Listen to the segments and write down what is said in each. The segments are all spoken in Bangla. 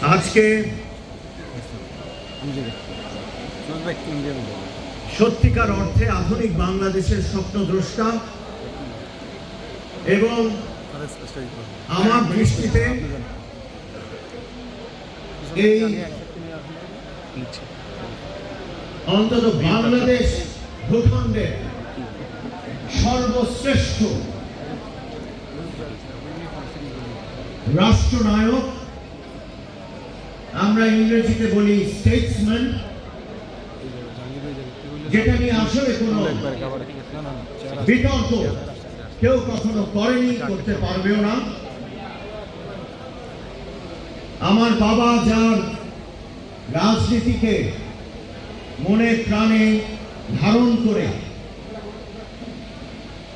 আজকে সত্যিকার অর্থে আধুনিক বাংলাদেশের স্বপ্নদ্রষ্টা এবং আমার দৃষ্টিতে এই অন্তত বাংলাদেশ ভূখণ্ডের সর্বশ্রেষ্ঠ রাষ্ট্রনায়ক, আমরা ইংরেজিতে বলি স্টেটসম্যান, যেটা নিয়ে আসলে কোনো বিতর্ক কেউ কখনো করেনি, করতে পারবেও না। আমার বাবা যার রাজনীতিকে মনে প্রাণে ধারণ করে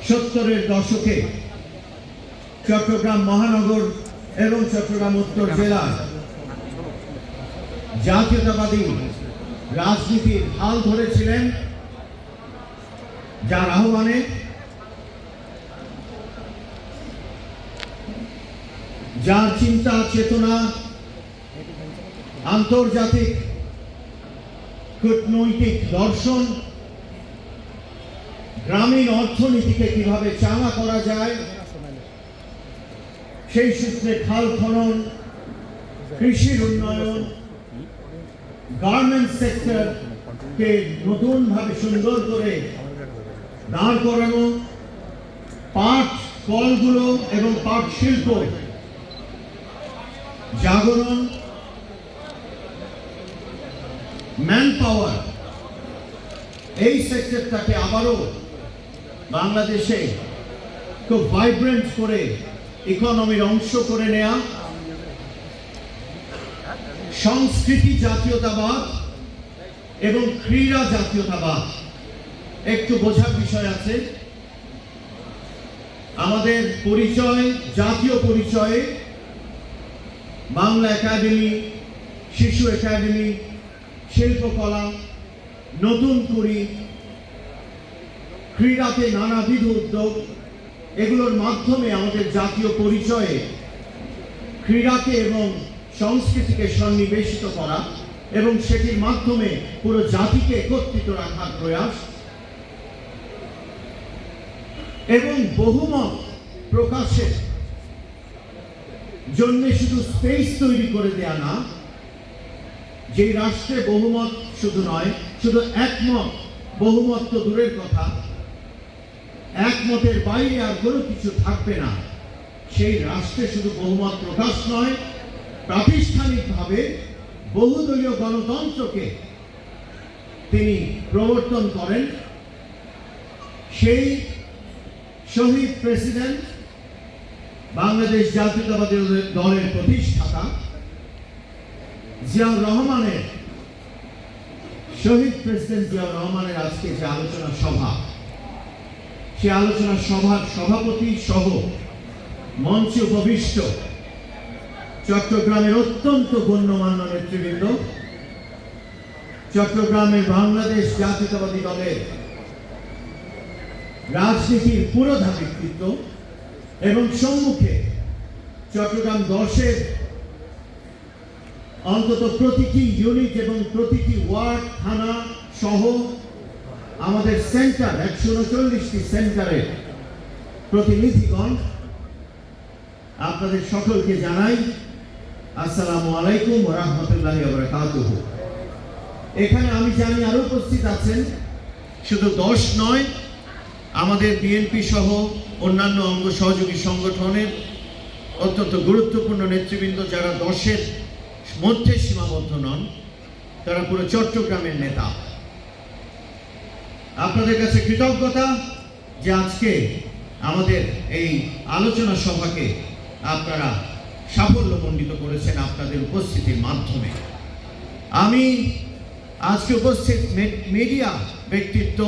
70-এর দশকে চট্টগ্রাম মহানগর এবং চট্টগ্রাম উত্তর জেলার জাতীয়তাবাদী রাজনীতির হাল ধরেছিলেন, যার আহ্বানে যার চিন্তা চেতনা আন্তর্জাতিক কূটনৈতিক দর্শন, গ্রামীণ অর্থনীতিকে কিভাবে চাঙা করা যায় সেই সূত্রে খাল খনন, কৃষির উন্নয়ন, গার্মেন্টস সেক্টরকে নতুনভাবে সুন্দর করে দাঁড় করানো, পাট কলগুলো এবং পাট শিল্প জাগরণ, ম্যান পাওয়ার, এই সেক্টরটাকে আবারও বাংলাদেশে খুব ভাইব্রেন্ট করে ইকোনমির অংশ করে নেয়া, সংস্কৃতি জাতীয়তাবাদ এবং ক্রীড়া জাতীয়তাবাদ। একটু বোঝার বিষয় আছে, আমাদের পরিচয়, জাতীয় পরিচয়ে বাংলা একাডেমি, শিশু একাডেমি, শিল্পকলা, নতুন কুড়ি, ক্রীড়াতে নানাবিধ উদ্যোগ, এগুলোর মাধ্যমে আমাদের জাতীয় পরিচয়ে ক্রীড়াকে এবং সংস্কৃতিকে সন্নিবেশিত করা এবং সেটির মাধ্যমে পুরো জাতিকে একত্রিত রাখার প্রয়াস এবং বহুমত প্রকাশের জন্য শুধু স্পেস তৈরি করে দেয়া না, যে রাষ্ট্রে বহুমত শুধু নয়, শুধু একমত, বহুমত তো দূরের কথা, একমতের বাইরে আর কোনো কিছু থাকবে না, সেই রাষ্ট্রে শুধু বহুমত প্রকাশ নয়, প্রাতিষ্ঠানিকভাবে বহুদলীয় গণতন্ত্রকে তিনি প্রবর্তন করেন। সেই শহীদ প্রেসিডেন্ট, বাংলাদেশ জাতীয়তাবাদী দলের প্রতিষ্ঠাতা জিয়াউর রহমানের, শহীদ প্রেসিডেন্ট জিয়াউর রহমানের আজকে যে আলোচনা সভা, সে আলোচনা সভার সভাপতি সহ মঞ্চে উপবিষ্ট চট্টগ্রামের অত্যন্ত গণ্যমান্য নেতৃবৃন্দ, চট্টগ্রামের বাংলাদেশ জাতীয়তাবাদী দলের রাজনীতির পুরোধা ব্যক্তিত্ব এবং সম্মুখে চট্টগ্রাম 10-এর অন্তত প্রতিটি ইউনিট এবং প্রতিটি ওয়ার্ড, থানা সহ আমাদের সেন্টার, 139টি সেন্টারের প্রতিনিধিগণ, আপনাদের সকলকে জানাই আসসালামু আলাইকুম ওয়া রাহমাতুল্লাহি ওয়া বারাকাতুহু। এখানে আমি জানি আরো উপস্থিত আছেন শুধু 10 নয়, আমাদের বিএনপি সহ অন্যান্য অঙ্গ সহযোগী সংগঠনের অত্যন্ত গুরুত্বপূর্ণ নেতৃবৃন্দ, যারা 10-এর মধ্যে সীমাবদ্ধ নন, তারা পুরো চট্টগ্রামের নেতা। আপনাদের কাছে কৃতজ্ঞতা যে আজকে আমাদের এই আলোচনা সভাকে আপনারা সাফল্যমণ্ডিত করেছেন আপনাদের উপস্থিতির মাধ্যমে। আমি আজকে উপস্থিত মিডিয়া ব্যক্তিত্ব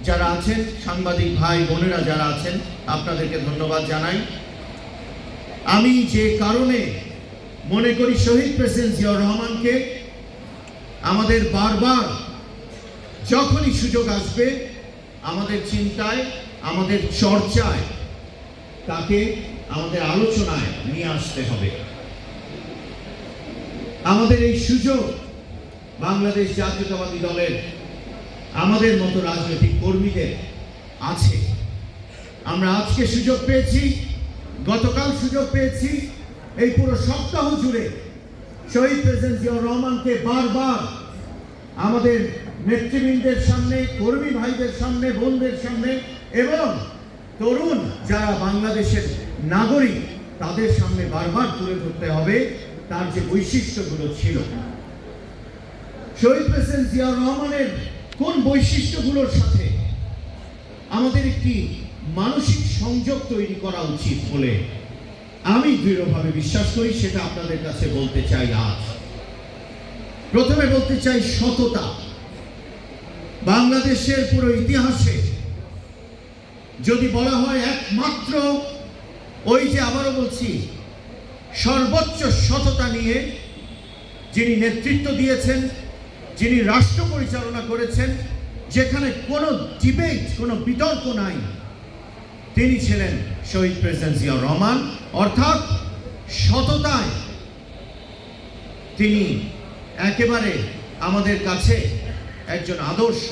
যারা আছেন, সাংবাদিক ভাই বোনেরা যারা আছেন, আপনাদেরকে ধন্যবাদ জানাই। আমি যে কারণে মনে করি শহীদ প্রেসিডেন্ট জিয়াউর রহমানকে আমাদের বারবার যখনই সুযোগ আসবে আমাদের চিন্তায়, আমাদের চর্চায়, তাকে আমাদের আলোচনায় নিয়ে আসতে হবে। আমাদের এই সুযোগ বাংলাদেশ জাতীয়তাবাদী দলের আমাদের মতো রাজনৈতিক কর্মীদের আছে। আমরা আজকে সুযোগ পেয়েছি, গতকাল সুযোগ পেয়েছি, এই পুরো সপ্তাহ জুড়ে শহীদ প্রেসিডেন্ট জিয়াউর রহমানকে বারবার আমাদের নেতৃবৃন্দের সামনে, কর্মী ভাইদের সামনে, বোনদের সামনে এবং তরুণ যারা বাংলাদেশের নাগরিক তাদের সামনে বারবার তুলে ধরতে হবে তার যে বৈশিষ্ট্যগুলো ছিল। শহীদ প্রেসিডেন্ট জিয়াউর রহমানের কোন বৈশিষ্ট্যগুলোর সাথে আমাদের একটি মানসিক সংযোগ তৈরি করা উচিত বলে আমি দৃঢ়ভাবে বিশ্বাস করি, সেটা আপনাদের কাছে বলতে চাই। আজ প্রথমে বলতে চাই সততা। বাংলাদেশের পুরো ইতিহাসে যদি বলা হয় একমাত্র ওই যে আবারও বলছি সর্বোচ্চ সততা নিয়ে যিনি নেতৃত্ব দিয়েছেন, যিনি রাষ্ট্র পরিচালনা করেছেন, যেখানে কোনো ডিবেট, কোনো বিতর্ক নাই, তিনি ছিলেন শহীদ প্রেসিডেন্ট জিয়াউর রহমান। অর্থাৎ সততায় তিনি একেবারে আমাদের কাছে একজন আদর্শ।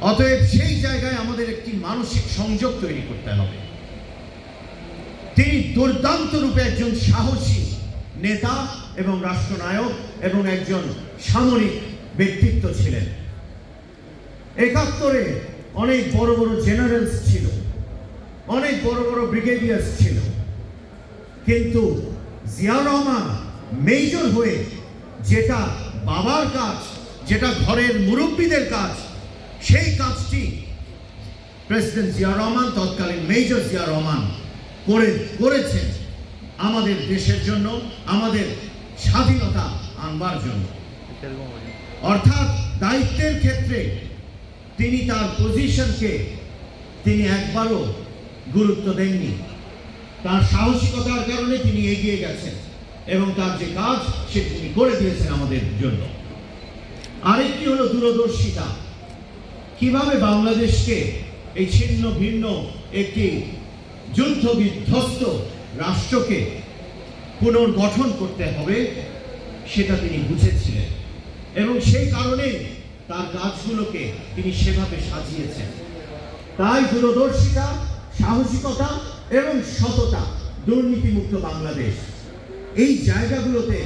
অতএব সেই জায়গায় আমাদের একটি মানসিক সংযোগ তৈরি করতে হবে। তিনি দুর্দান্ত রূপে একজন সাহসী নেতা এবং রাষ্ট্রনায়ক এবং একজন সামরিক ব্যক্তিত্ব ছিলেন। ৭১-এ অনেক বড় বড় জেনারেলস ছিল, অনেক বড় বড় ব্রিগেডিয়ার্স ছিল, কিন্তু জিয়াউর রহমান মেজর হয়ে যেটা বাবার কাজ, যেটা ঘরের মুরব্বীদের কাজ, সেই কাজটি প্রেসিডেন্ট জিয়াউর রহমান, তৎকালীন মেজর জিয়াউর রহমান করেছেন আমাদের দেশের জন্য, আমাদের স্বাধীনতা আনবার জন্য। অর্থাৎ দায়িত্বের ক্ষেত্রে তিনি তার পজিশনকে তিনি একবারও গুরুত্ব দেননি। তার সাহসিকতার কারণে তিনি এগিয়ে গেছেন এবং তার যে কাজ সেটি তিনি করে দিয়েছেন আমাদের জন্য। আরেকটি হলো দূরদর্শিতা। কিভাবে বাংলাদেশকে এই ছিন্ন ভিন্ন একটি যুদ্ধ বিধ্বস্ত রাষ্ট্রকে পুনর্গঠন করতে হবে সেটা তিনি বুঝেছিলেন এবং সেই কারণে তার কাজগুলোকে তিনি সেভাবে সাজিয়েছেন। তাই দূরদর্শিতা, সাহসিকতা এবং সততা, দুর্নীতিমুক্ত বাংলাদেশ, এই জায়গাগুলোতে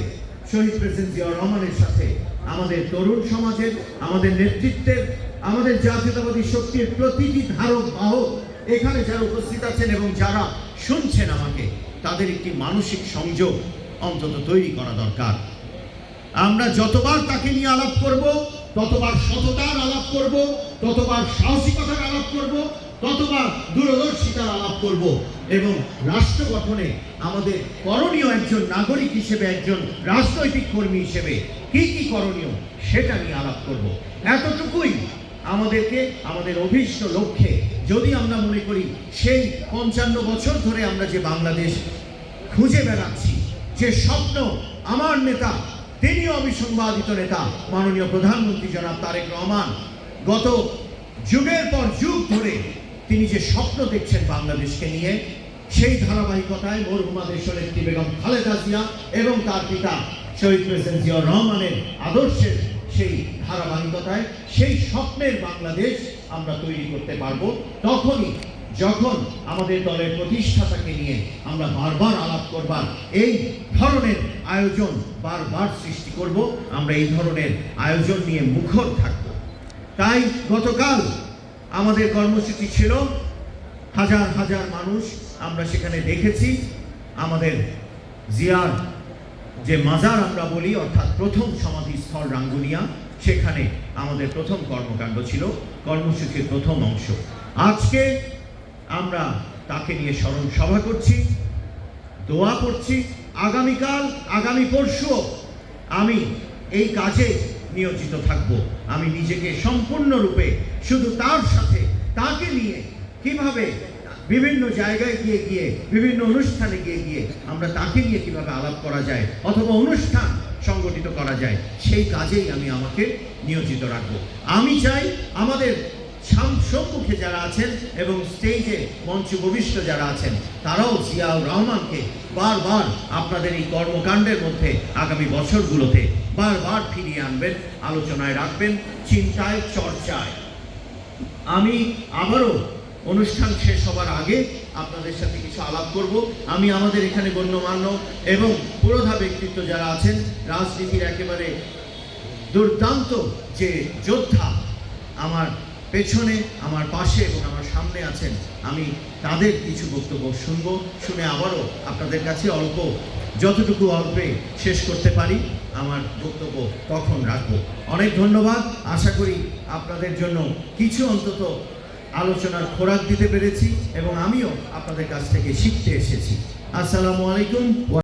শহীদ প্রেসিডেন্ট জিয়াউর রহমানের সাথে আমাদের তরুণ সমাজের, আমাদের নেতৃত্বের, আমাদের জাতীয়তাবাদী শক্তির প্রতিটি ধারক বাহক এখানে যারা উপস্থিত আছেন এবং যারা শুনছেন আমাকে, তাদের একটি মানসিক সংযোগ অন্তত তৈরি করা দরকার। আমরা যতবার তাকে নিয়ে আলাপ করব, ততবার সততার আলাপ করব, ততবার সাহসিকতার আলাপ করব, ততবার দূরদর্শিতার আলাপ করব এবং রাষ্ট্র গঠনে আমাদের করণীয় একজন নাগরিক হিসেবে, একজন রাজনৈতিক কর্মী হিসেবে কি কি করণীয় সেটা নিয়ে আলাপ করব। এতটুকুই আমাদেরকে আমাদের অভীষ্ট লক্ষ্যে, যদি আমরা মনে করি সেই ৫৫ বছর ধরে আমরা যে বাংলাদেশ খুঁজে বেড়াচ্ছি, যে স্বপ্ন আমার নেতা, তিনিও অবিসংবাদিত নেতা মাননীয় প্রধানমন্ত্রী জনাব তারেক রহমান গত যুগের পর যুগ ধরে তিনি যে স্বপ্ন দেখছেন বাংলাদেশকে নিয়ে, সেই ধারাবাহিকতায় মরহুমা দেশনেত্রী বেগম খালেদা জিয়া এবং তার পিতা শহীদ প্রেসিডেন্ট জিয়াউর রহমানের আদর্শের সেই ধারাবাহিকতায় সেই স্বপ্নের বাংলাদেশ আমরা তৈরি করতে পারবো তখনই, যখন আমাদের দলের প্রতিষ্ঠাতাকে নিয়ে আমরা বারবার আলাপ করবার এই ধরনের আয়োজন বারবার সৃষ্টি করব। আমরা এই ধরনের আয়োজন নিয়ে মুখর থাকব। তাই গতকাল আমাদের কর্মসূচি ছিল, হাজার হাজার মানুষ আমরা সেখানে দেখেছি। আমাদের জিয়ার যে মাজার আমরা বলি, অর্থাৎ প্রথম সমাধিস্থল রাঙ্গুনিয়া, সেখানে আমাদের প্রথম কর্মকাণ্ড ছিল, কর্মসূচির প্রথম অংশ। আজকে আমরা তাকে নিয়ে স্মরণ সভা করছি, দোয়া করছি। আগামীকাল, আগামী পরশুও আমি এই কাজে নিয়োজিত থাকব। আমি নিজেকে সম্পূর্ণরূপে শুধু তার সাথে, তাকে নিয়ে কিভাবে বিভিন্ন জায়গায় গিয়ে বিভিন্ন অনুষ্ঠানে গিয়ে আমরা তাকে নিয়ে কিভাবে আলাপ করা যায় অথবা অনুষ্ঠান সংগঠিত করা যায়, সেই কাজেই আমি আমাকে নিয়োজিত রাখব। আমি চাই আমাদের সম্মুখে যারা আছেন এবং স্টেজে মঞ্চ উপবিষ্ট যারা আছেন, তারাও জিয়াউর রহমানকে বারবার আপনাদের এই কর্মকাণ্ডের মধ্যে আগামী বছরগুলোতে বারবার ফিরিয়ে আনবেন, আলোচনায় রাখবেন, চিন্তায়, চর্চায়। আমি আবারও অনুষ্ঠান শেষ হবার আগে আপনাদের সাথে কিছু আলাপ করব। আমি আমাদের এখানে গণ্যমান্য এবং পুরোধা ব্যক্তিত্ব যারা আছেন, রাজনীতির একেবারে দুর্দান্ত যে যোদ্ধা আমার পেছনে, আমার পাশে এবং আমার সামনে আছেন, আমি তাদের কিছু বক্তব্য শুনে আবারও আপনাদের কাছে যতটুকু অল্পে শেষ করতে পারি আমার বক্তব্য তখন রাখবো। অনেক ধন্যবাদ। আশা করি আপনাদের জন্য কিছু অন্তত আলোচনার খোরাক দিতে পেরেছি এবং আমিও আপনাদের কাছ থেকে শিখতে এসেছি। আসসালামু আলাইকুম।